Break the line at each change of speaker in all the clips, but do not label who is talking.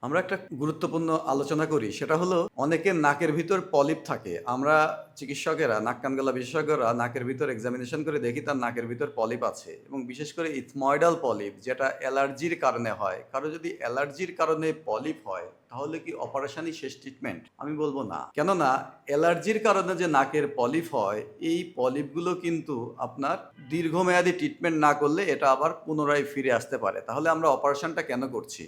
আমরা একটা গুরুত্বপূর্ণ আলোচনা করি সেটা হলো অনেকের নাকের ভিতর পলিপ থাকে। আমরা চিকিৎসকেরা, নাক কান গলা বিশেষজ্ঞরা নাকের ভিতর এক্সামিনেশন করে দেখি তার নাকের ভিতর পলিপ আছে এবং বিশেষ করে ইথময়েডাল পলিপ যেটা অ্যালার্জির কারণে হয়। কারো যদি অ্যালার্জির কারণে পলিপ হয় তাহলে কি অপারেশনই শেষ ট্রিটমেন্ট? আমি বলবো না। কেননা অ্যালার্জির কারণে যে নাকের পলিপ হয় এই পলিপগুলো কিন্তু আপনার দীর্ঘমেয়াদী ট্রিটমেন্ট না করলে এটা আবার পুনরায় ফিরে আসতে পারে। তাহলে আমরা অপারেশনটা কেন করছি?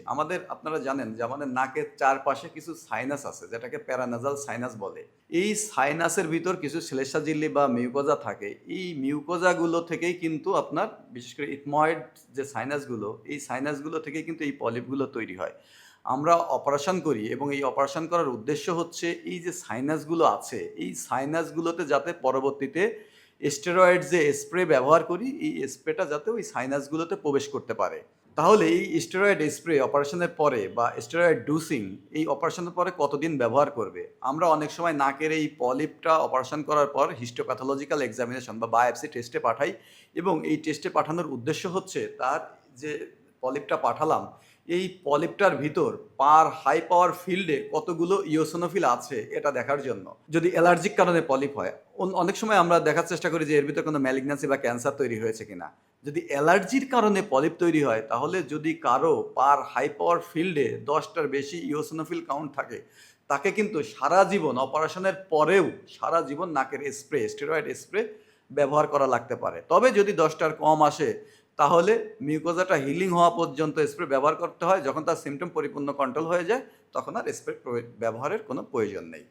আপনারা জানেন যে আমাদের নাকের চারপাশে কিছু সাইনাস আছে যেটাকে প্যারানাসাল সাইনাস বলে। এই সাইনাসের ভিতর কিছু শ্লেষ্মা ঝিল্লি বা মিউকোজা থাকে। এই মিউকোজাগুলো থেকেই কিন্তু আপনার বিশেষ করে ইথময়েড যে সাইনাসগুলো, এই সাইনাসগুলো থেকেই কিন্তু এই পলিপগুলো তৈরি হয়। আমরা অপারেশন করি এবং এই অপারেশন করার উদ্দেশ্য হচ্ছে এই যে সাইনাসগুলো আছে, এই সাইনাসগুলোতে যাতে পরবর্তীতে স্টেরয়েড যে স্প্রে ব্যবহার করি, এই স্প্রেটা যাতে ওই সাইনাসগুলোতে প্রবেশ করতে পারে। তাহলে এই স্টেরয়েড স্প্রে অপারেশনের পরে বা স্টেরয়েড ডোজিং এই অপারেশনের পরে কতদিন ব্যবহার করবে? আমরা অনেক সময় নাকের এই পলিপটা অপারেশন করার পর হিস্টোপ্যাথোলজিক্যাল এক্সামিনেশন বা বায়োপসি টেস্টে পাঠাই এবং এই টেস্টে পাঠানোর উদ্দেশ্য হচ্ছে তার যে পলিপটা পাঠালাম এই পলিপটার ভিতর পার হাই পাওয়ার ফিল্ডে কতগুলো ইওসিনোফিল আছে এটা দেখার জন্য। যদি অ্যালার্জিক কারণে পলিপ হয়, অনেক সময় আমরা দেখার চেষ্টা করি যে এর ভিতরে কোনো ম্যালিগন্যান্সি বা ক্যান্সার তৈরি হয়েছে কিনা। যদি অ্যালার্জির কারণে পলিপ তৈরি হয় তাহলে যদি কারো পার হাই পাওয়ার ফিল্ডে 10টার বেশি ইওসিনোফিল কাউন্ট থাকে তাকে কিন্তু সারা জীবন অপারেশনের পরেও সারা জীবন নাকের স্প্রে স্টেরয়েড স্প্রে ব্যবহার করা লাগতে পারে। তবে যদি 10টার কম আসে তাহলে মিউকোজাটা হিলিং হওয়া পর্যন্ত স্প্রে ব্যবহার করতে হয়। যখন তার সিমটম পরিপূর্ণ কন্ট্রোল হয়ে যায় তখন আর স্প্রে ব্যবহারের কোনো প্রয়োজন নেই।